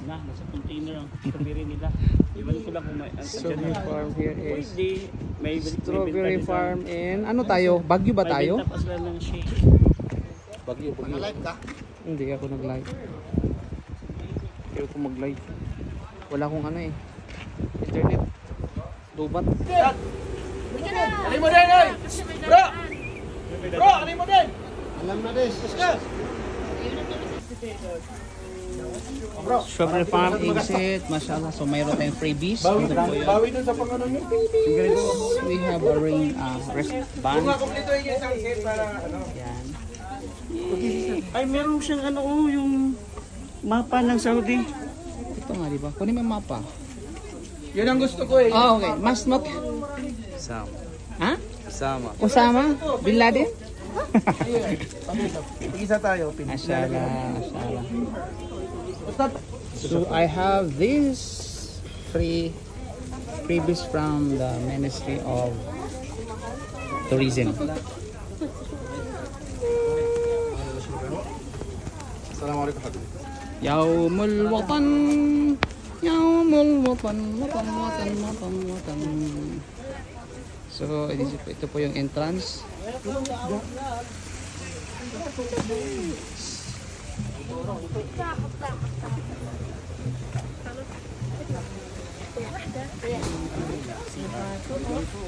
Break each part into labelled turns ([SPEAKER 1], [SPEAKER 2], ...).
[SPEAKER 1] Nasa container ang strawberry nila. Iwan ko lang kung may
[SPEAKER 2] Strawberry farm here is
[SPEAKER 1] may
[SPEAKER 2] strawberry farm in ano tayo? Baguio ba tayo?
[SPEAKER 1] Tapos lang ng shake.
[SPEAKER 2] Baguio.
[SPEAKER 3] Nag-live ka?
[SPEAKER 2] Hindi ako nag-live. Hindi ako mag-live. Wala akong ano eh. Internet. Dubat.
[SPEAKER 3] Ano mo din, oy! Bro! Bro, ano mo din? Alam na din. Discuss!
[SPEAKER 2] Strawberry farm exit. Mashallah. So mayroon tayong freebies.
[SPEAKER 3] Bawi dun sa pang-ano nyo.
[SPEAKER 2] We have a ring wristband.
[SPEAKER 3] Kung makomplito yung isang set para ano.
[SPEAKER 2] Yan.
[SPEAKER 1] Ay, meron siyang ano, yung mapa ng Saudi.
[SPEAKER 2] Ito nga, diba? Kunin mo yung mapa.
[SPEAKER 3] Yun ang gusto ko eh.
[SPEAKER 2] Ah, okay. Mas not.
[SPEAKER 4] Sama.
[SPEAKER 2] Ha?
[SPEAKER 4] Sama.
[SPEAKER 2] Osama? Bin Laden?
[SPEAKER 3] Isa tayo.
[SPEAKER 2] Mashallah. Mashallah. So I have this freebies from the Ministry of Tourism.
[SPEAKER 3] Assalamualaikum.
[SPEAKER 2] Yaumul Watan. Yaumul Watan. Watan. So ito po yung entrance.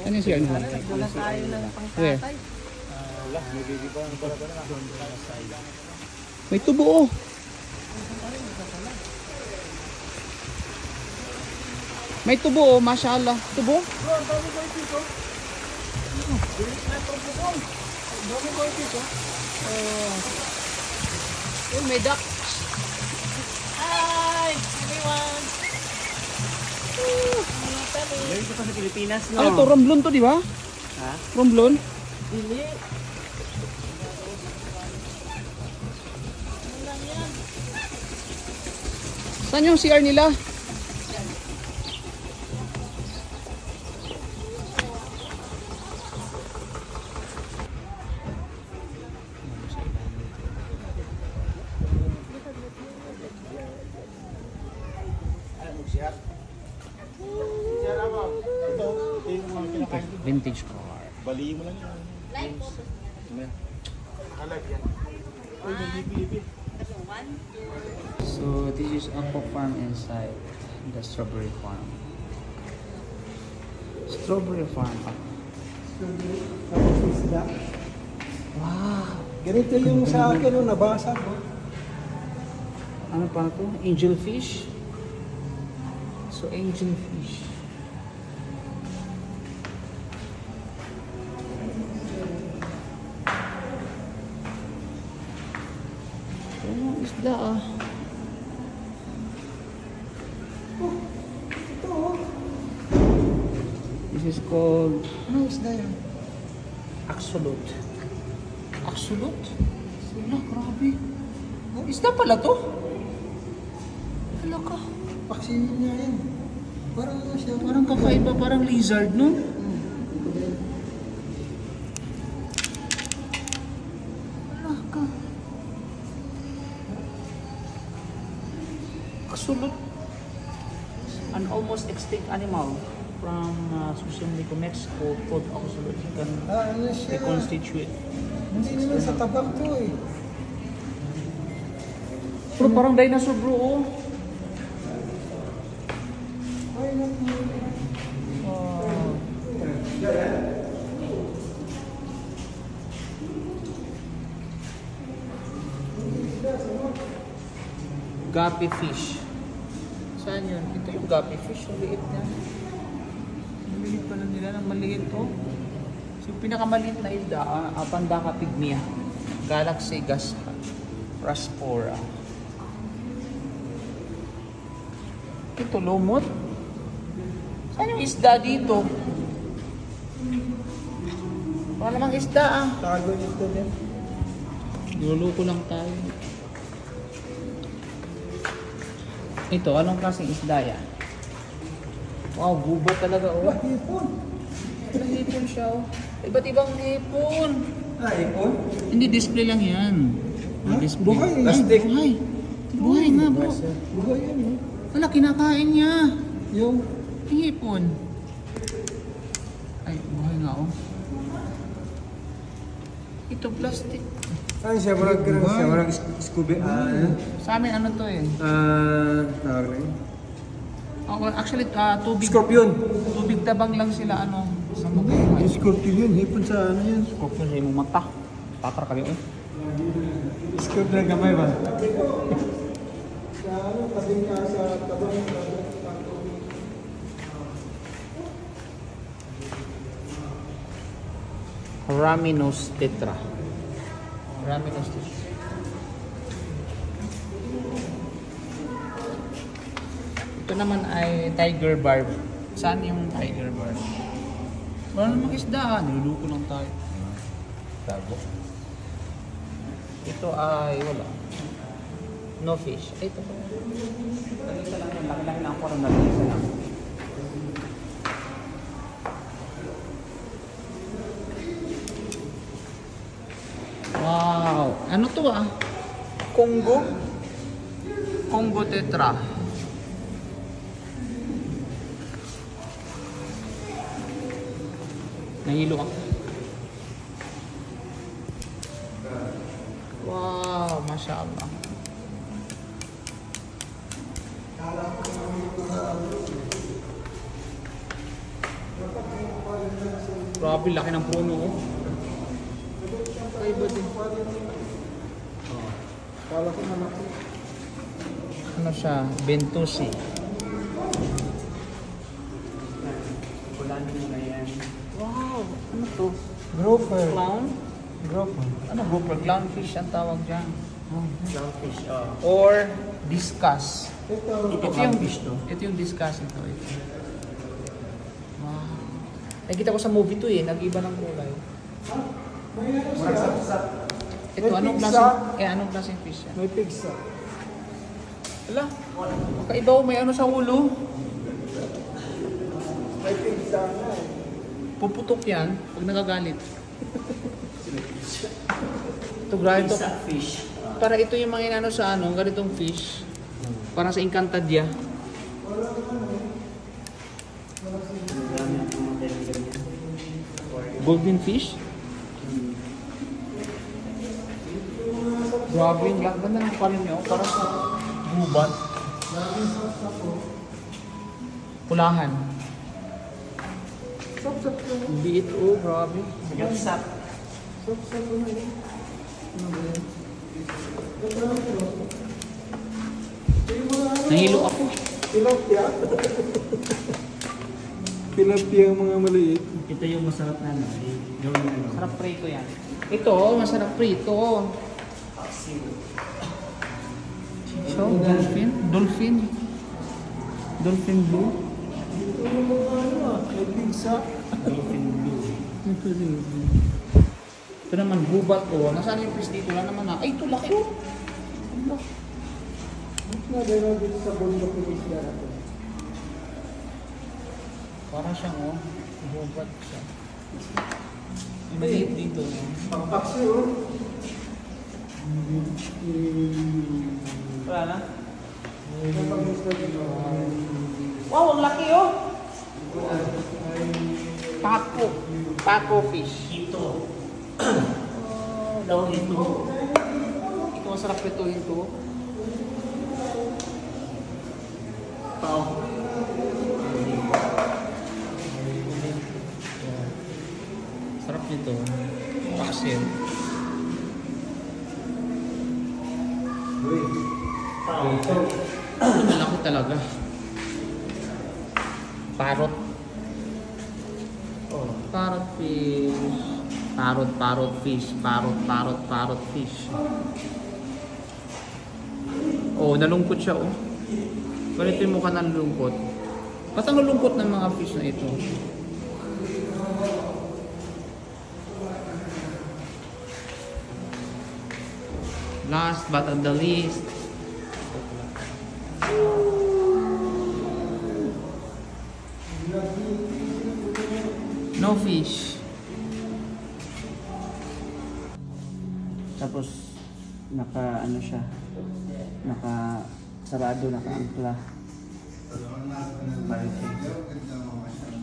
[SPEAKER 2] Ano yung siya? Where? May tubo oh. May tubo oh, mashallah. Tubo? Oh, may duck.
[SPEAKER 1] Hi, everyone. Meron ito pa sa Pilipinas, no?
[SPEAKER 2] Ano to? Romblon to, di ba?
[SPEAKER 1] Ha?
[SPEAKER 2] Romblon?
[SPEAKER 1] Hindi.
[SPEAKER 2] Saan yung CR nila? Vintage car.
[SPEAKER 3] Balihin mo lang yan.
[SPEAKER 2] So this is Apple Farm inside the strawberry farm. Strawberry farm.
[SPEAKER 3] Tapos isda.
[SPEAKER 2] Wow.
[SPEAKER 3] Ganito yung sa akin, no, nabasa ko.
[SPEAKER 2] Ano pa ito? Angel fish. So angel fish. Ano isda ah?
[SPEAKER 3] Oh, ito oh.
[SPEAKER 2] This is called
[SPEAKER 3] Ano isda yan?
[SPEAKER 2] axolot. Axolot? Wala, grabe. Oh, isda pala to? Wala ka.
[SPEAKER 3] Vaccine niya yan. Parang ano siya,
[SPEAKER 2] Parang kakaiba, parang lizard, no? Wala ka. Axolot. An almost extinct animal from Susunlico, Mexico, called axolot. It can
[SPEAKER 3] ano siya?
[SPEAKER 2] reconstitute.
[SPEAKER 3] Hindi naman sa tabak to eh.
[SPEAKER 2] Pero parang dinosaur, bro. Oh.
[SPEAKER 3] Ay, naku.
[SPEAKER 2] Guppy fish. Saan yun? Ito yung guppy fish. Ang liit niya. Ang liit pala nila ng maliit to. So yung pinakamaliit na isda, Pandaka pygmea. Galaxy Raspora. Ito, lumot. Saan yung isda dito? Wala namang isda ah.
[SPEAKER 3] Tago nito din.
[SPEAKER 2] Niluluko lang tayo. Ito, anong klaseng isda yan? Wow, gubat talaga oh.
[SPEAKER 3] Hipon.
[SPEAKER 2] Ilang hipon siya oh. Iba't ibang hipon.
[SPEAKER 3] Ah, hipon?
[SPEAKER 2] Hindi, display lang yan.
[SPEAKER 3] Ha?
[SPEAKER 2] Display.
[SPEAKER 3] Buhay eh.
[SPEAKER 2] Plastic. Buhay. Buhay nga bro.
[SPEAKER 3] Buhay yan, no?
[SPEAKER 2] Wala, kinakain niya.
[SPEAKER 3] Yung...
[SPEAKER 2] Hipon. Ay, buhay nga oh. Ito plastic.
[SPEAKER 3] Ay, siya marag ganun siya. Marag Scooby.
[SPEAKER 2] Sa amin ano to eh?
[SPEAKER 3] Tawag na yun.
[SPEAKER 2] Actually, tubig.
[SPEAKER 3] Scorpion.
[SPEAKER 2] Tubig tabang lang sila ano. Sa mga
[SPEAKER 3] Scorpion yun. Hipon sa ano yun.
[SPEAKER 2] Scorpion sa imong mata. Tatar kami eh.
[SPEAKER 3] Scorpion na gamay ba?
[SPEAKER 2] Raminos tetra. Raminos tetra. Ito naman ay tiger barb. Saan yung tiger barb? Wala namang isda. Niluluko lang tayo. Tago. Ito ay wala. No fish. Ay, ito po. Nalisa lang yan. Laki-laki lang ako ng nalisa lang. Wow! Ano to ah? Congo? Congo tetra. Nahilo ako. Wow! Masya Allah. Grabe, laki ng puno oh. Kaiba din.
[SPEAKER 3] Kala ko malaki.
[SPEAKER 2] Ano siya? Bentusi. Kulan mo na yan. Wow! Ano to?
[SPEAKER 3] Grouper.
[SPEAKER 2] Clown?
[SPEAKER 3] Grouper.
[SPEAKER 2] Ano grouper? Clownfish ang tawag dyan. Clownfish. Or discus. Ito yung fish to. Ito yung discus ito. Wow. Nakita ko sa movie to eh. Nag-iba ng kulay. Ito, anong klaseng fish yan?
[SPEAKER 3] May pigsa.
[SPEAKER 2] Wala. Kakaiba oh, may ano sa ulo.
[SPEAKER 3] May pigsa na eh.
[SPEAKER 2] Puputok yan pag nagagalit. Ito, grabe ito.
[SPEAKER 1] Fish.
[SPEAKER 2] Para ito yung mga inano sa ano, ganitong fish. Parang sa Encantadia. Golden fish? Grabe yung ganda ng parin niyo. Parang sa gubat. Pulahan.
[SPEAKER 3] Sop-sop ko.
[SPEAKER 2] Biit oh, grabe.
[SPEAKER 1] Gatsak.
[SPEAKER 3] Sop-sop ko na yun.
[SPEAKER 2] Nahilo ako.
[SPEAKER 3] Tilapia. Tilapia ang mga maliit.
[SPEAKER 1] Ito yung masarap na ano. Gawin ano.
[SPEAKER 2] Sarap prito yan. Ito, masarap prito. So, dolphin? Dolphin? Dolphin blue?
[SPEAKER 3] Ito yung mga ano may pigsa.
[SPEAKER 1] Dolphin blue.
[SPEAKER 2] Ito naman, gubat ko. Nasaan yung fish dito? Wala naman na. Ay, ito laki oh.
[SPEAKER 3] Na dahil dito sa bundok ng isla natin.
[SPEAKER 2] Parang siyang oh. Gubat siya. May maliit dito.
[SPEAKER 3] Pangpaksi oh.
[SPEAKER 2] Wala na?
[SPEAKER 3] May pangisla dito.
[SPEAKER 2] Wow, ang laki oh. Taco. Taco fish.
[SPEAKER 1] Ito. Daw ito.
[SPEAKER 2] Ito masarap ito ito.
[SPEAKER 1] Pao.
[SPEAKER 2] Sarap nito. Paksiw.
[SPEAKER 1] Pao.
[SPEAKER 2] Ito malaki talaga. Parrot.
[SPEAKER 1] Oh.
[SPEAKER 2] Parrot fish. Parrot fish. Parrot fish. Oh, nalungkot siya oh. Ganito yung mukha nalulungkot. Ba't ang lulungkot ng mga fish na ito? Last but not the least. No fish.
[SPEAKER 1] Tapos naka ano siya. Naka sarado, naka-angkla. Balik siya.